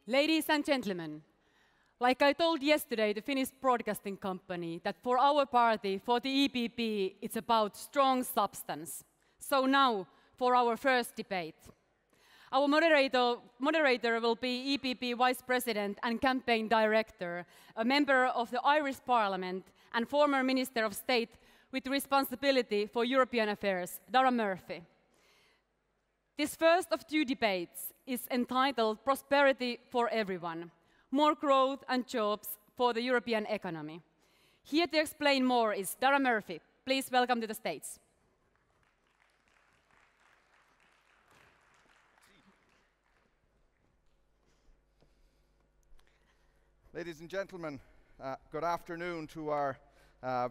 Ladies and gentlemen, like I told yesterday the Finnish broadcasting company that for our party, for the EPP, it's about strong substance. So now for our first debate. Our moderator will be EPP Vice President and Campaign Director, a member of the Irish Parliament and former Minister of State with responsibility for European affairs, Dara Murphy. This first of two debates is entitled Prosperity for Everyone, More Growth and Jobs for the European Economy. Here to explain more is Dara Murphy. Please welcome to the stage. Ladies and gentlemen, good afternoon to our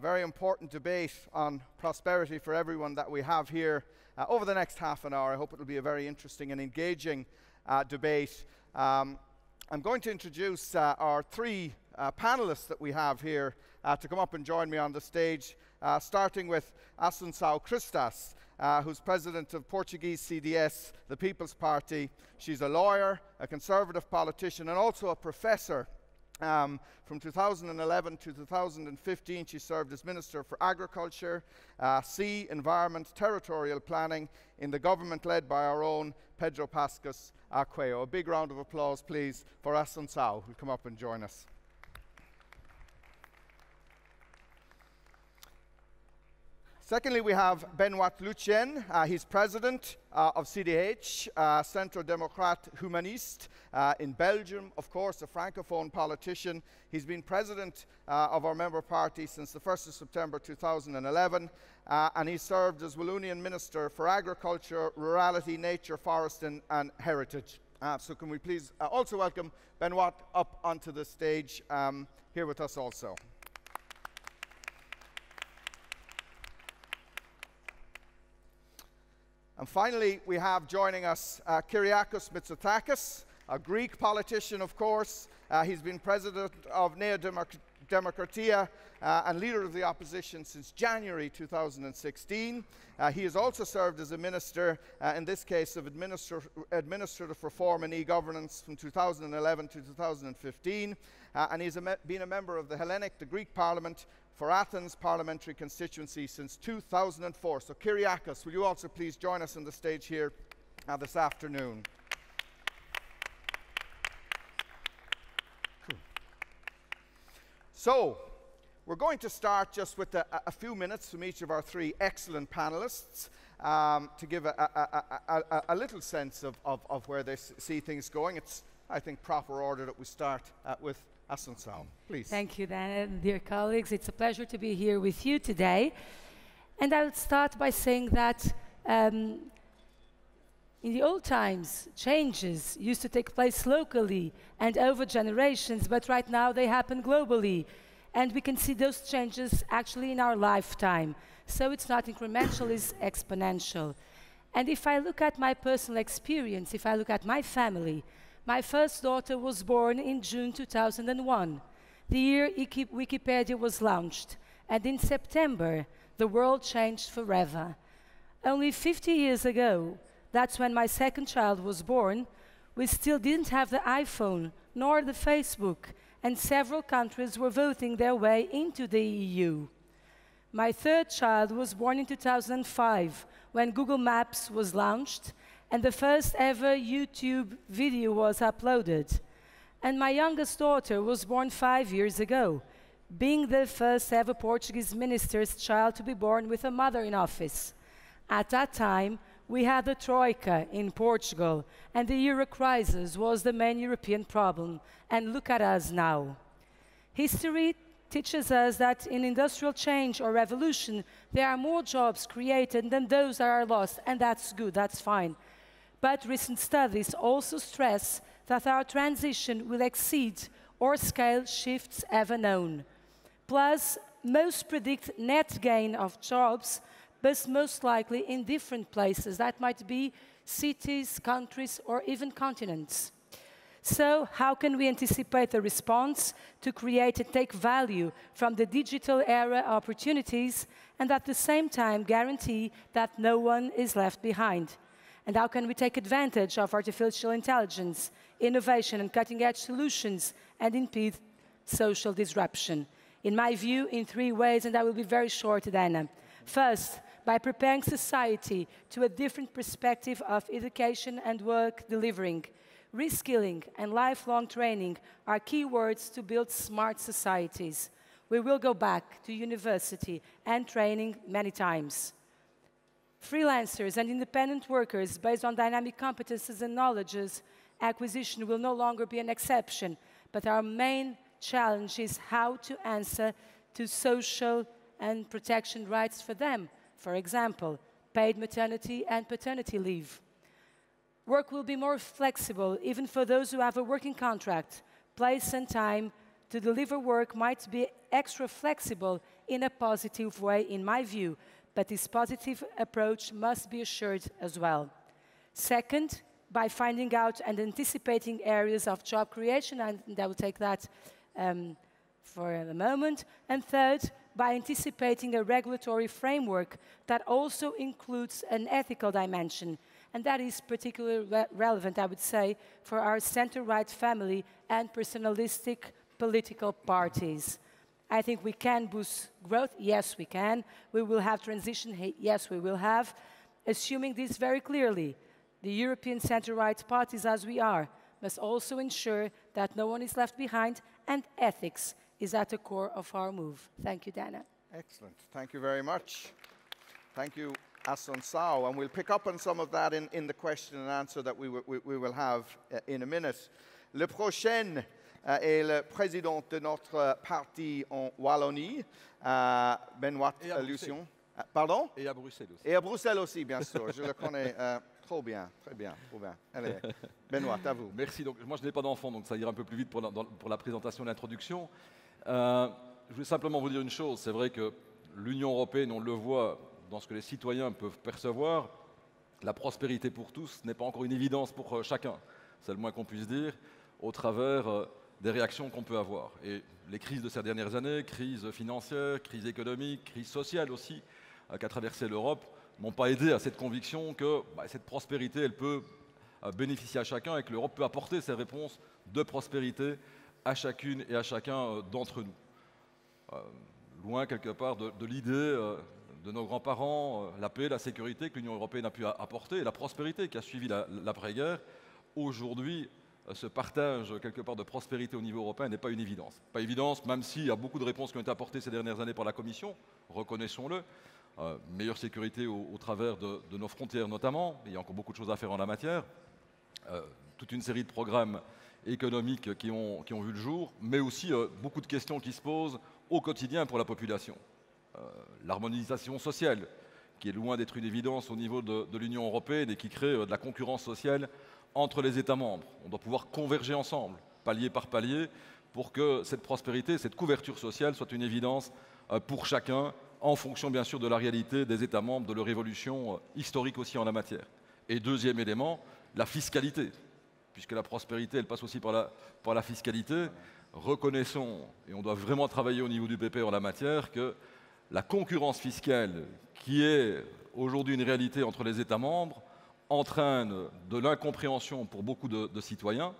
very important debate on prosperity for everyone that we have here over the next half an hour. I hope it will be a very interesting and engaging debate. I'm going to introduce our three panelists that we have here to come up and join me on the stage, starting with Assuncao Cristas, who's president of Portuguese CDS, the People's Party. She's a lawyer, a conservative politician, and also a professor. From 2011 to 2015, she served as Minister for Agriculture, Sea, Environment, Territorial Planning in the government led by our own Pedro Pascas Coelho. A big round of applause, please, for Assuncao, who'll come up and join us. Secondly, we have Benoit Lutgen. He's president of CDH, Centre Démocrate Humaniste, in Belgium, of course, a francophone politician. He's been president of our member party since the 1st of September 2011, and he served as Wallonian Minister for Agriculture, Rurality, Nature, Forest and Heritage. So can we please also welcome Benoit up onto the stage here with us also. And finally, we have joining us Kyriakos Mitsotakis, a Greek politician, of course. He's been president of Nea Demokratia and leader of the opposition since January 2016. He has also served as a minister, in this case of administrative reform and e-governance from 2011 to 2015. And he's been a member of the Hellenic, the Greek Parliament, for Athens parliamentary constituency since 2004. So Kyriakos, will you also please join us on the stage here this afternoon? Cool. So, we're going to start just with a few minutes from each of our three excellent panelists to give a little sense of where they see things going. It's, I think, proper order that we start with Assuncao, please. Thank you, Dana. Dear colleagues, it's a pleasure to be here with you today. And I would start by saying that in the old times, changes used to take place locally and over generations, but right now they happen globally. And we can see those changes actually in our lifetime. So it's not incremental, it's exponential. And if I look at my personal experience, if I look at my family, my first daughter was born in June 2001, the year Wikipedia was launched. And in September, the world changed forever. Only 50 years ago, that's when my second child was born, we still didn't have the iPhone, nor the Facebook, and several countries were voting their way into the EU. My third child was born in 2005, when Google Maps was launched, and the first ever YouTube video was uploaded. And my youngest daughter was born 5 years ago, being the first ever Portuguese minister's child to be born with a mother in office. At that time, we had the Troika in Portugal, and the euro crisis was the main European problem. And look at us now. History teaches us that in industrial change or revolution, there are more jobs created than those that are lost, and that's good, that's fine. But recent studies also stress that our transition will exceed or scale shifts ever known. Plus, most predict net gain of jobs, but most likely in different places. That might be cities, countries, or even continents. So, how can we anticipate the response to create and take value from the digital era opportunities and at the same time guarantee that no one is left behind? And how can we take advantage of artificial intelligence, innovation and cutting-edge solutions and impede social disruption? In my view, in 3 ways, and I will be very short, Dana. First, by preparing society to a different perspective of education and work delivering. Reskilling and lifelong training are key words to build smart societies. We will go back to university and training many times. Freelancers and independent workers based on dynamic competences and knowledges, acquisition will no longer be an exception, but our main challenge is how to answer to social and protection rights for them. For example, paid maternity and paternity leave. Work will be more flexible, even for those who have a working contract. Place and time to deliver work might be extra flexible in a positive way, in my view, but this positive approach must be assured as well. Second, by finding out and anticipating areas of job creation, and I will take that for a moment. And third, by anticipating a regulatory framework that also includes an ethical dimension. And that is particularly relevant, I would say, for our center-right family and personalistic political parties. I think we can boost growth. Yes, we can. We will have transition. Yes, we will have. Assuming this very clearly, the European center-right parties, as we are, must also ensure that no one is left behind, and ethics is at the core of our move. Thank you, Dana. Excellent. Thank you very much. Thank you, Assuncao. And we'll pick up on some of that in the question and answer that we will have in a minute. Le prochain est le président de notre parti en Wallonie, Benoit Lutgen. Pardon? Et à Bruxelles aussi. Et à Bruxelles aussi, bien sûr. Je le connais trop bien, très bien, trop bien. Allez, Benoit, à vous. Merci. Donc, moi, je n'ai pas d'enfant, donc ça ira un peu plus vite pour la présentation et l'introduction. Je voulais simplement vous dire une chose. C'est vrai que l'Union européenne, on le voit dans ce que les citoyens peuvent percevoir, la prospérité pour tous n'est pas encore une évidence pour chacun. C'est le moins qu'on puisse dire, au travers des réactions qu'on peut avoir. Et les crises de ces dernières années, crise financière, crise économique, crise sociale aussi, qu'a traversé l'Europe, n'ont pas aidé à cette conviction que cette prospérité, elle peut bénéficier à chacun et que l'Europe peut apporter ses réponses de prospérité à chacune et à chacun d'entre nous. Loin quelque part de l'idée de nos grands-parents, la paix, la sécurité que l'Union européenne a pu apporter, et la prospérité qui a suivi l'après-guerre. Aujourd'hui, ce partage quelque part de prospérité au niveau européen n'est pas une évidence. Pas évidence, même s'il y a beaucoup de réponses qui ont été apportées ces dernières années par la Commission, reconnaissons-le. Meilleure sécurité au travers de nos frontières notamment, il y a encore beaucoup de choses à faire en la matière. Toute une série de programmes économiques qui ont vu le jour, mais aussi beaucoup de questions qui se posent au quotidien pour la population. L'harmonisation sociale, qui est loin d'être une évidence au niveau de l'Union européenne et qui crée de la concurrence sociale entre les États membres. On doit pouvoir converger ensemble, palier par palier, pour que cette prospérité, cette couverture sociale soit une évidence pour chacun, en fonction bien sûr de la réalité des États membres, de leur évolution historique aussi en la matière. Et deuxième élément, la fiscalité, puisque la prospérité, elle passe aussi par la fiscalité. Reconnaissons, et on doit vraiment travailler au niveau du PP en la matière, que la concurrence fiscale, qui est aujourd'hui une réalité entre les États membres, entraîne de l'incompréhension pour beaucoup de citoyens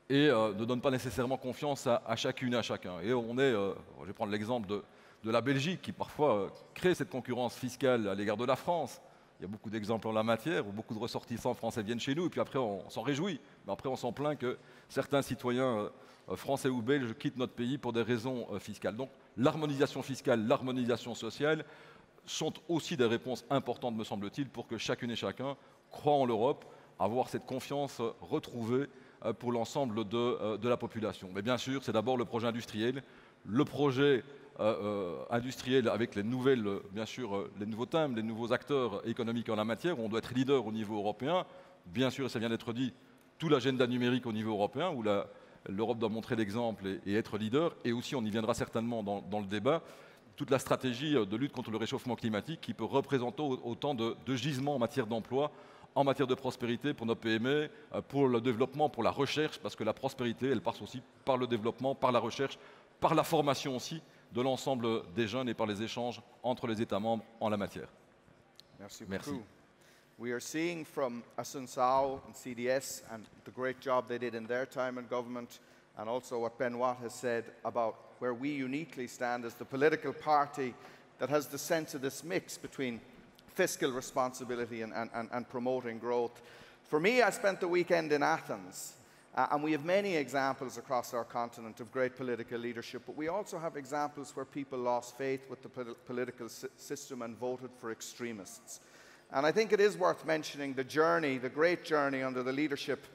et ne donne pas nécessairement confiance à chacune et à chacun. Et je vais prendre l'exemple de la Belgique, qui parfois crée cette concurrence fiscale à l'égard de la France. Il y a beaucoup d'exemples en la matière où beaucoup de ressortissants français viennent chez nous et puis après on s'en réjouit. Mais après on s'en plaint que certains citoyens français ou belges quittent notre pays pour des raisons fiscales. Donc l'harmonisation fiscale, l'harmonisation sociale sont aussi des réponses importantes, me semble-t-il, pour que chacune et chacun croit en l'Europe, avoir cette confiance retrouvée pour l'ensemble de la population. Mais bien sûr, c'est d'abord le projet industriel, industriel avec les nouvelles, bien sûr, les nouveaux thèmes, les nouveaux acteurs économiques en la matière, où on doit être leader au niveau européen. Bien sûr, ça vient d'être dit, tout l'agenda numérique au niveau européen, où l'Europe doit montrer l'exemple et être leader, et aussi, on y viendra certainement dans le débat, toute la stratégie de lutte contre le réchauffement climatique qui peut représenter autant de gisements en matière d'emploi, en matière de prospérité pour nos PME, pour le développement, pour la recherche, parce que la prospérité, elle passe aussi par le développement, par la recherche, par la formation aussi de l'ensemble des jeunes et par les échanges entre les États membres en la matière. Merci beaucoup. Merci. We are seeing from Assuncao and CDS and the great job they did in their time in government, and also what Benoit has said about where we uniquely stand as the political party that has the sense of this mix between fiscal responsibility and promoting growth. For me, I spent the weekend in Athens, and we have many examples across our continent of great political leadership, but we also have examples where people lost faith with the political system and voted for extremists. And I think it is worth mentioning the journey, the great journey under the leadership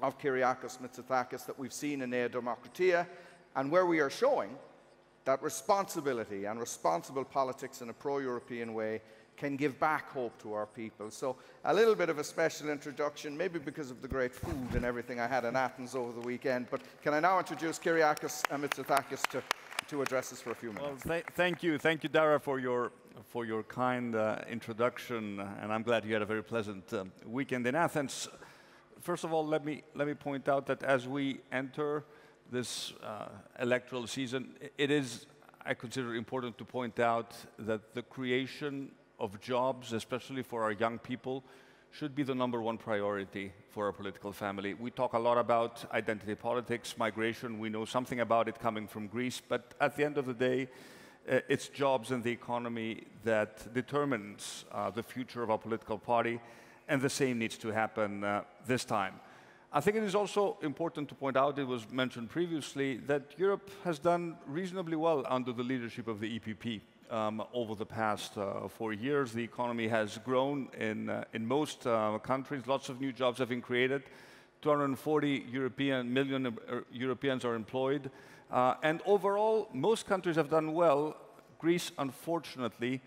of Kyriakos Mitsotakis that we've seen in Nea Demokratia, and where we are showing that responsibility and responsible politics in a pro-European way can give back hope to our people. So a little bit of a special introduction, maybe because of the great food and everything I had in Athens over the weekend, but can I now introduce Kyriakos Mitsotakis to address us for a few minutes. Well, thank you, Dara, for your kind introduction, and I'm glad you had a very pleasant weekend in Athens. First of all, let me point out that as we enter this electoral season, it is, I consider, important to point out that the creation of jobs, especially for our young people, should be the #1 priority for our political family. We talk a lot about identity politics, migration. We know something about it coming from Greece, but at the end of the day, it's jobs and the economy that determines the future of our political party, and the same needs to happen this time. I think it is also important to point out, it was mentioned previously, that Europe has done reasonably well under the leadership of the EPP. Over the past 4 years, the economy has grown in most countries. Lots of new jobs have been created. 240 million Europeans are employed. And overall, most countries have done well. Greece, unfortunately,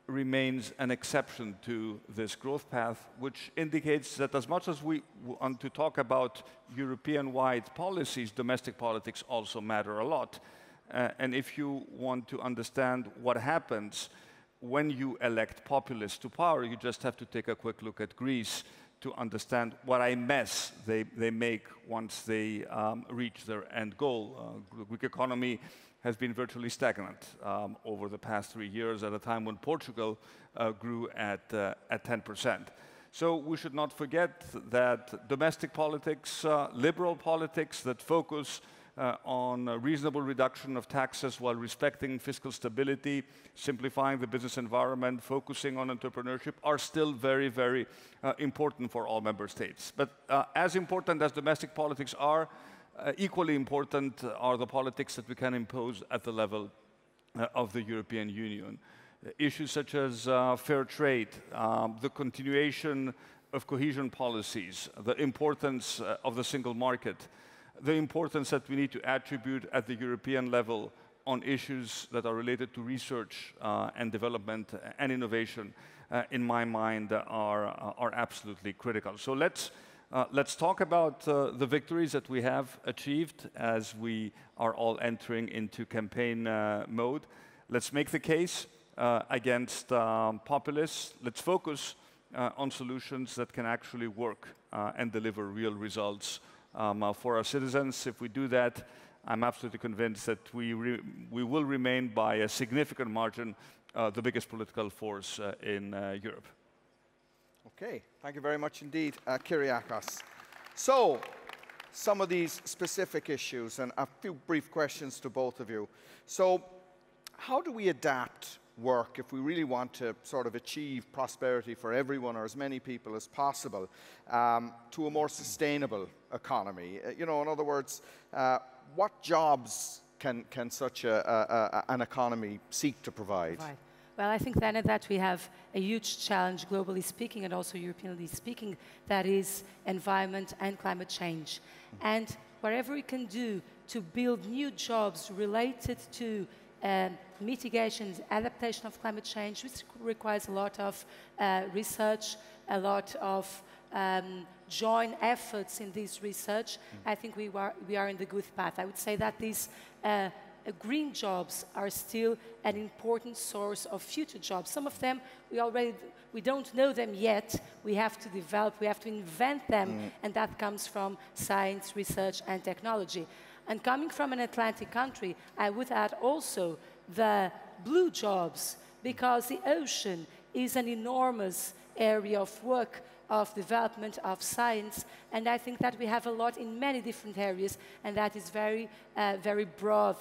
remains an exception to this growth path, which indicates that as much as we want to talk about European-wide policies, domestic politics also matter a lot. And if you want to understand what happens when you elect populists to power, you just have to take a quick look at Greece to understand what a mess they make once they reach their end goal. The Greek economy has been virtually stagnant over the past 3 years at a time when Portugal grew at 10%. So we should not forget that domestic politics, liberal politics that focus on a reasonable reduction of taxes while respecting fiscal stability, simplifying the business environment, focusing on entrepreneurship are still very, very important for all member states. But as important as domestic politics are, equally important are the politics that we can impose at the level of the European Union. Issues such as fair trade, the continuation of cohesion policies, the importance of the single market, the importance that we need to attribute at the European level on issues that are related to research and development and innovation, in my mind, are absolutely critical. So let's talk about the victories that we have achieved as we are all entering into campaign mode. Let's make the case against populists. Let's focus on solutions that can actually work and deliver real results for our citizens. If we do that, I'm absolutely convinced that we will remain by a significant margin the biggest political force in Europe. Okay, thank you very much indeed, Kyriakos. So, some of these specific issues and a few brief questions to both of you. So, how do we adapt work if we really want to sort of achieve prosperity for everyone or as many people as possible to a more sustainable economy? You know, in other words, what jobs can such an economy seek to provide? Right. Well, I think then that we have a huge challenge, globally speaking, and also Europeanly speaking, that is environment and climate change. And whatever we can do to build new jobs related to mitigation, adaptation of climate change, which requires a lot of research, a lot of joint efforts in this research, I think we are in the good path. I would say that these green jobs are still an important source of future jobs. Some of them we don't know them yet. We have to develop, we have to invent them, and that comes from science, research, and technology. And coming from an Atlantic country, I would add also the blue jobs, because the ocean is an enormous area of work, of development, of science, and I think that we have a lot in many different areas, and that is very, very broad.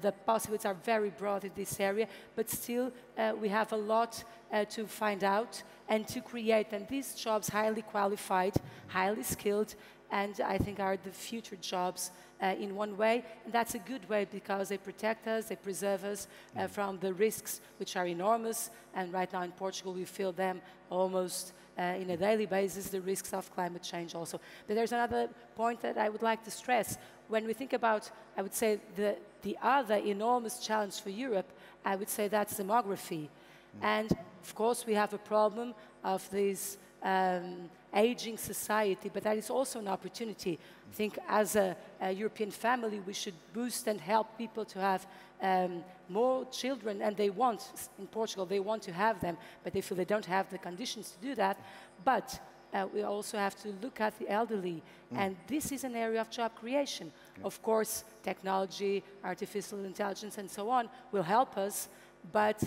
The possibilities are very broad in this area, but still we have a lot to find out and to create, and these jobs highly qualified, highly skilled, and I think are the future jobs in one way, and that's a good way because they protect us, they preserve us from the risks, which are enormous, and right now in Portugal we feel them almost in a daily basis, the risks of climate change also. But there's another point that I would like to stress. When we think about, I would say, the other enormous challenge for Europe, I would say that's demography. And of course we have a problem of this aging society, but that is also an opportunity. I think as a European family, we should boost and help people to have more children, and they want, in Portugal, they want to have them, but they feel they don't have the conditions to do that. But we also have to look at the elderly, and this is an area of job creation. Of course, technology, artificial intelligence, and so on will help us, but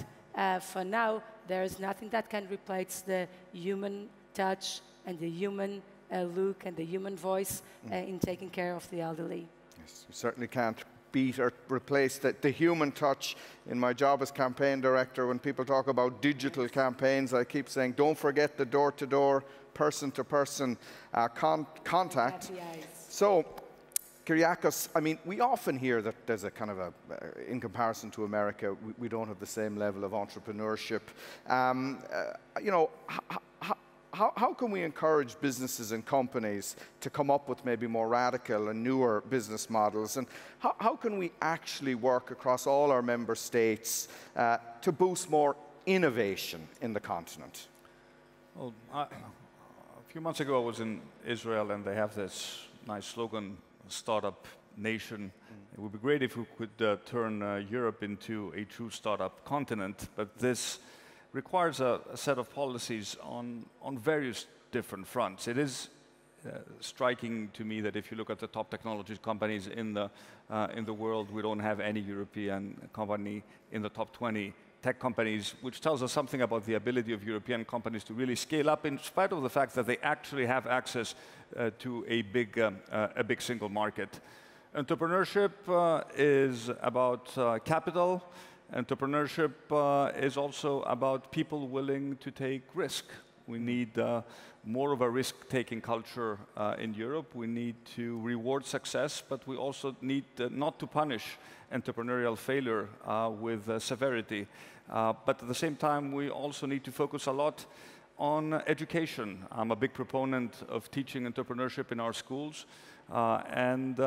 for now, there is nothing that can replace the human touch and the human look and the human voice in taking care of the elderly. Yes, you certainly can't beat or replace the human touch. In my job as campaign director, when people talk about digital campaigns, I keep saying, don't forget the door-to-door, person-to-person contact. So, Kyriakos, I mean, we often hear that there's a kind of in comparison to America, we don't have the same level of entrepreneurship. You know, how can we encourage businesses and companies to come up with maybe more radical and newer business models? And how can we actually work across all our member states to boost more innovation in the continent? Well, a few months ago I was in Israel, and they have this nice slogan, startup nation. It would be great if we could turn Europe into a true startup continent, but this requires a set of policies on various different fronts. It is striking to me that if you look at the top technology companies in the world, we don't have any European company in the top 20 tech companies, which tells us something about the ability of European companies to really scale up in spite of the fact that they actually have access to a big single market. Entrepreneurship is about capital. Entrepreneurship is also about people willing to take risk. We need more of a risk-taking culture in Europe. We need to reward success, but we also need not to punish entrepreneurial failure with severity. But at the same time, we also need to focus a lot on education. I'm a big proponent of teaching entrepreneurship in our schools and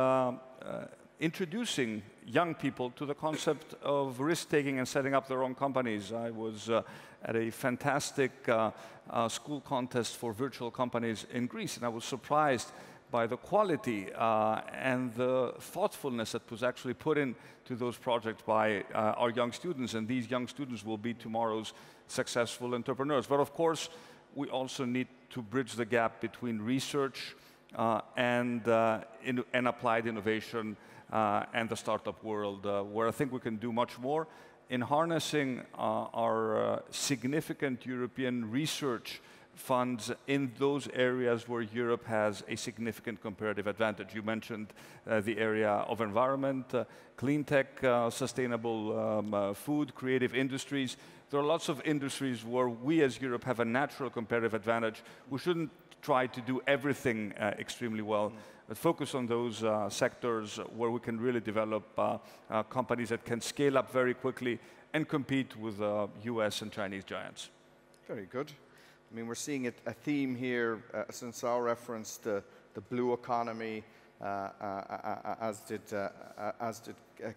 introducing young people to the concept of risk-taking and setting up their own companies. I was at a fantastic school contest for virtual companies in Greece, and I was surprised by the quality and the thoughtfulness that was actually put into those projects by our young students, and these young students will be tomorrow's successful entrepreneurs. But of course, we also need to bridge the gap between research and applied innovation and the startup world, where I think we can do much more in harnessing our significant European research funds in those areas where Europe has a significant comparative advantage. You mentioned the area of environment, clean tech, sustainable food, creative industries. There are lots of industries where we as Europe have a natural comparative advantage. We shouldn't try to do everything extremely well, but focus on those sectors where we can really develop companies that can scale up very quickly and compete with US and Chinese giants. Very good. I mean, we're seeing a theme here, since our reference the blue economy, as did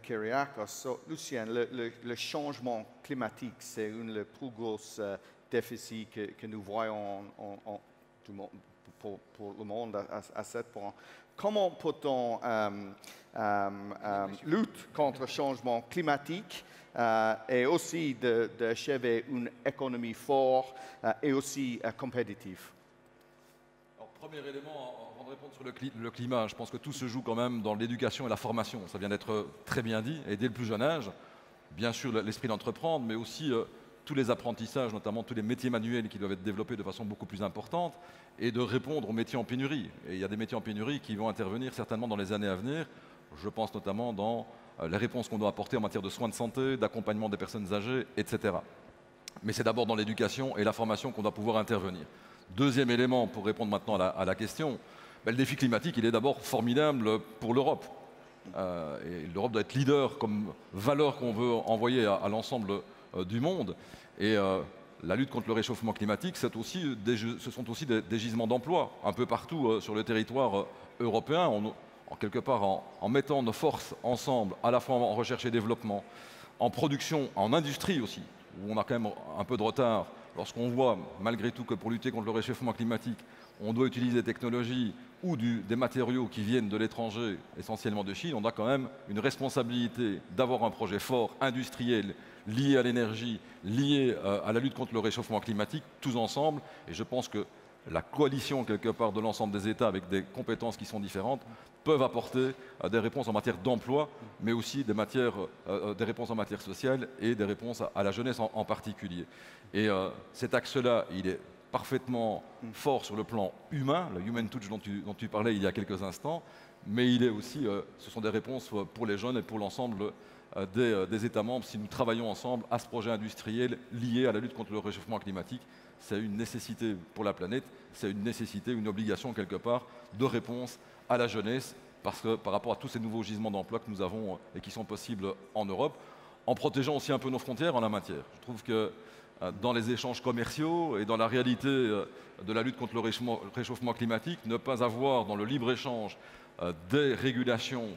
Kyriakos. So, Lucien, le changement climatique, c'est un des plus gros défis que nous voyons pour le monde à ce point. Comment peut-on lutter contre le changement climatique et aussi d'achever une économie forte et aussi compétitive? Alors, premier élément, avant de répondre sur le climat, je pense que tout se joue quand même dans l'éducation et la formation. Ça vient d'être très bien dit, et dès le plus jeune âge, bien sûr l'esprit d'entreprendre, mais aussi tous les apprentissages, notamment tous les métiers manuels qui doivent être développés de façon beaucoup plus importante, et de répondre aux métiers en pénurie. Et il y a des métiers en pénurie qui vont intervenir certainement dans les années à venir. Je pense notamment dans les réponses qu'on doit apporter en matière de soins de santé, d'accompagnement des personnes âgées, etc. Mais c'est d'abord dans l'éducation et la formation qu'on doit pouvoir intervenir. Deuxième élément, pour répondre maintenant à la question, le défi climatique, il est d'abord formidable pour l'Europe. Et l'Europe doit être leader comme valeur qu'on veut envoyer à l'ensemble du monde. Et la lutte contre le réchauffement climatique, ce sont aussi des gisements d'emploi un peu partout sur le territoire européen. Quelque part, en mettant nos forces ensemble, à la fois en recherche et développement, en production, en industrie aussi, où on a quand même un peu de retard, lorsqu'on voit malgré tout que pour lutter contre le réchauffement climatique, on doit utiliser des technologies ou des matériaux qui viennent de l'étranger, essentiellement de Chine, on a quand même une responsabilité d'avoir un projet fort, industriel, lié à l'énergie, lié à la lutte contre le réchauffement climatique, tous ensemble. Et je pense que la coalition, quelque part, de l'ensemble des États avec des compétences qui sont différentes, peuvent apporter des réponses en matière d'emploi, mais aussi des réponses en matière sociale et des réponses à la jeunesse en particulier. Et cet axe-là, il est parfaitement fort sur le plan humain, le human touch dont tu parlais il y a quelques instants, mais il est aussi, ce sont des réponses pour les jeunes et pour l'ensemble des États membres si nous travaillons ensemble à ce projet industriel lié à la lutte contre le réchauffement climatique. C'est une nécessité pour la planète, c'est une nécessité, une obligation quelque part de réponse à la jeunesse, parce que par rapport à tous ces nouveaux gisements d'emploi que nous avons et qui sont possibles en Europe, en protégeant aussi un peu nos frontières en la matière. Je trouve que dans les échanges commerciaux et dans la réalité de la lutte contre le réchauffement climatique, ne pas avoir dans le libre-échange des régulations,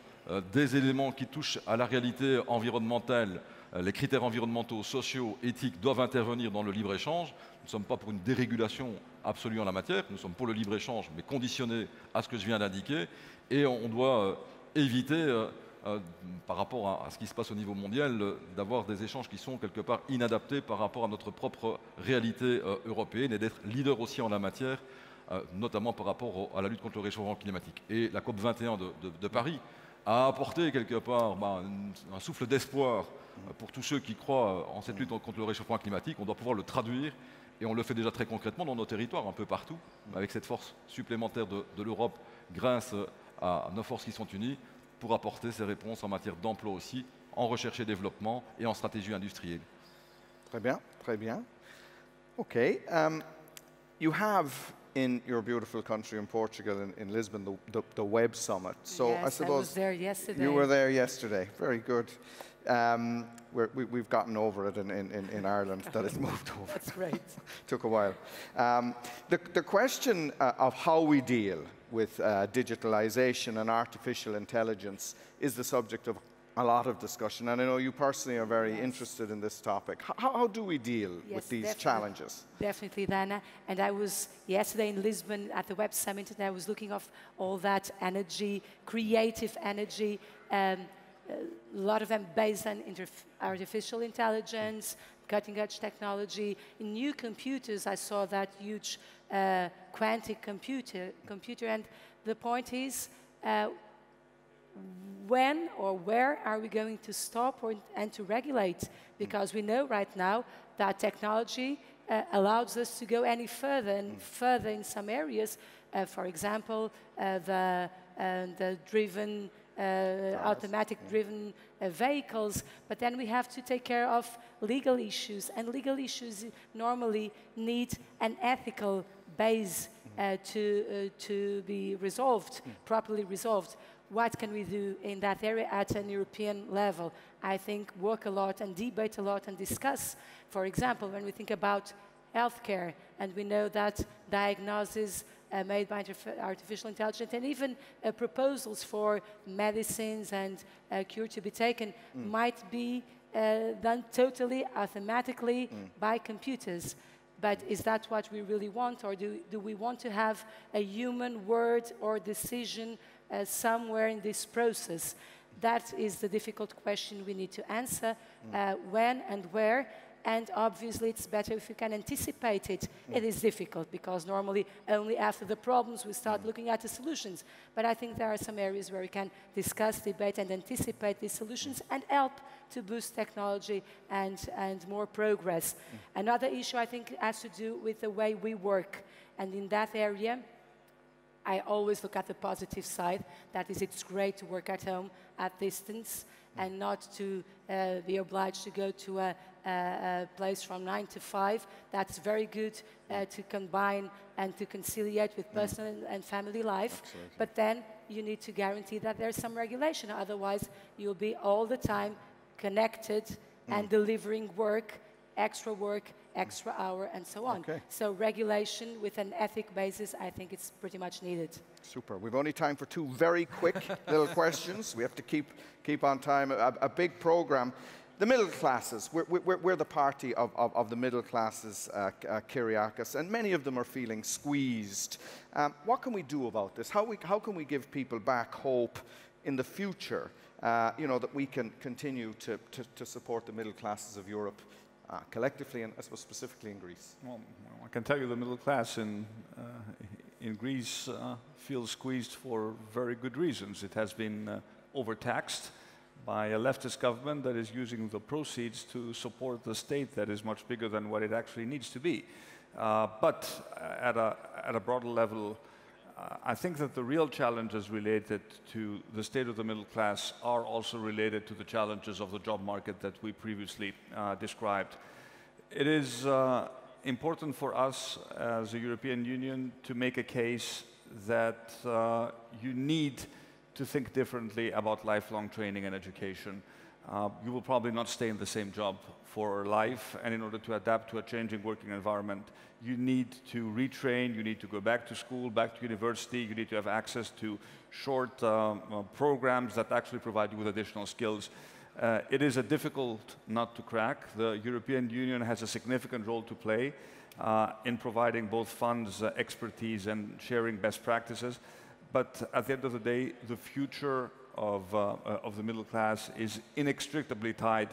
des éléments qui touchent à la réalité environnementale, les critères environnementaux, sociaux, éthiques doivent intervenir dans le libre-échange. Nous ne sommes pas pour une dérégulation absolue en la matière, nous sommes pour le libre-échange, mais conditionné à ce que je viens d'indiquer. Et on doit éviter, par rapport à ce qui se passe au niveau mondial, d'avoir des échanges qui sont quelque part inadaptés par rapport à notre propre réalité européenne et d'être leader aussi en la matière, notamment par rapport à la lutte contre le réchauffement climatique. Et la COP21 de Paris a apporté quelque part un souffle d'espoir pour tous ceux qui croient en cette lutte contre le réchauffement climatique. On doit pouvoir le traduire, et on le fait déjà très concrètement dans nos territoires, un peu partout, avec cette force supplémentaire de l'Europe, grâce à nos forces qui sont unies, pour apporter ces réponses en matière d'emploi aussi, en recherche et développement et en stratégie industrielle. Très bien, très bien. Okay, you have in your beautiful country in Portugal, in Lisbon, the Web Summit. So yes, I suppose I was there yesterday. You were there yesterday. Very good. We've gotten over it in Ireland that it's moved over. That's great. Took a while. The question of how we deal with digitalization and artificial intelligence is the subject of a lot of discussion, and I know you personally are very interested in this topic. How do we deal with these challenges? Definitely, Dana. And I was yesterday in Lisbon at the Web Summit, and I was looking at all that energy, creative energy, a lot of them based on artificial intelligence, cutting-edge technology. In new computers, I saw that huge quantic computer, and the point is, when or where are we going to stop and to regulate? Because we know right now that technology allows us to go any further and further in some areas. For example, the driven, automatic driven vehicles. But then we have to take care of legal issues, and legal issues normally need an ethical base to be resolved, properly resolved. what can we do in that area at an European level? I think work a lot and debate a lot and discuss. For example, when we think about healthcare, and we know that diagnoses made by artificial intelligence and even proposals for medicines and cure to be taken might be done totally automatically by computers. But is that what we really want, or do we want to have a human word or decision somewhere in this process? That is the difficult question we need to answer, when and where. And obviously, it's better if you can anticipate it. It is difficult because normally only after the problems we start looking at the solutions. But I think there are some areas where we can discuss, debate, and anticipate these solutions and help to boost technology and more progress. Another issue I think has to do with the way we work. And in that area, I always look at the positive side. That is, it's great to work at home at distance and not to be obliged to go to a place from 9 to 5. That's very good to combine and to conciliate with personal and family life. Absolutely. But then you need to guarantee that there's some regulation. Otherwise, you'll be all the time connected and delivering work, extra hour, and so on. Okay. So regulation with an ethic basis, I think it's pretty much needed. Super. We've only time for two very quick little questions. We have to keep on time. A big program. The middle classes. We're the party of the middle classes, Kyriakos, and many of them are feeling squeezed. What can we do about this? How can we give people back hope in the future? You know, that we can continue to support the middle classes of Europe collectively, and I suppose specifically in Greece. Well, I can tell you the middle class in Greece feels squeezed for very good reasons. It has been overtaxed by a leftist government that is using the proceeds to support the state that is much bigger than what it actually needs to be. But at a broader level, I think that the real challenges related to the state of the middle class are also related to the challenges of the job market that we previously described. It is important for us as a European Union to make a case that you need to think differently about lifelong training and education. You will probably not stay in the same job for life, and in order to adapt to a changing working environment, you need to retrain, you need to go back to school, back to university, you need to have access to short programs that actually provide you with additional skills. It is a difficult nut to crack. The European Union has a significant role to play in providing both funds, expertise, and sharing best practices. But at the end of the day, the future of the middle class is inextricably tied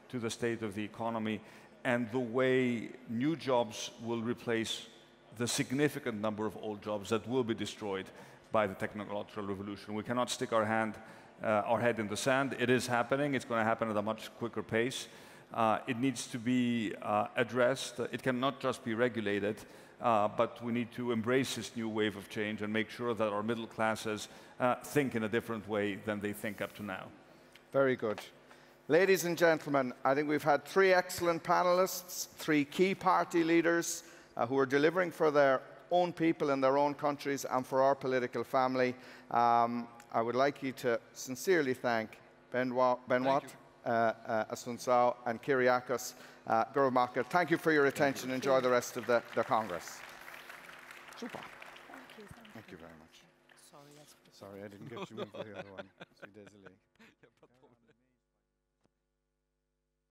to the state of the economy and the way new jobs will replace the significant number of old jobs that will be destroyed by the technological revolution. We cannot stick our head in the sand. It is happening. It's going to happen at a much quicker pace. It needs to be addressed. It cannot just be regulated. But we need to embrace this new wave of change and make sure that our middle classes think in a different way than they think up to now. Very good. Ladies and gentlemen, I think we've had three excellent panelists, three key party leaders who are delivering for their own people in their own countries and for our political family. I would like you to sincerely thank Benoit, Assuncao, and Kyriakos. Gurumaka, thank you for your attention. Enjoy the rest of the Congress. Super. Thank you. Thank you very much. Sorry, that's Sorry, I didn't get you in for the other one. Je suis désolé.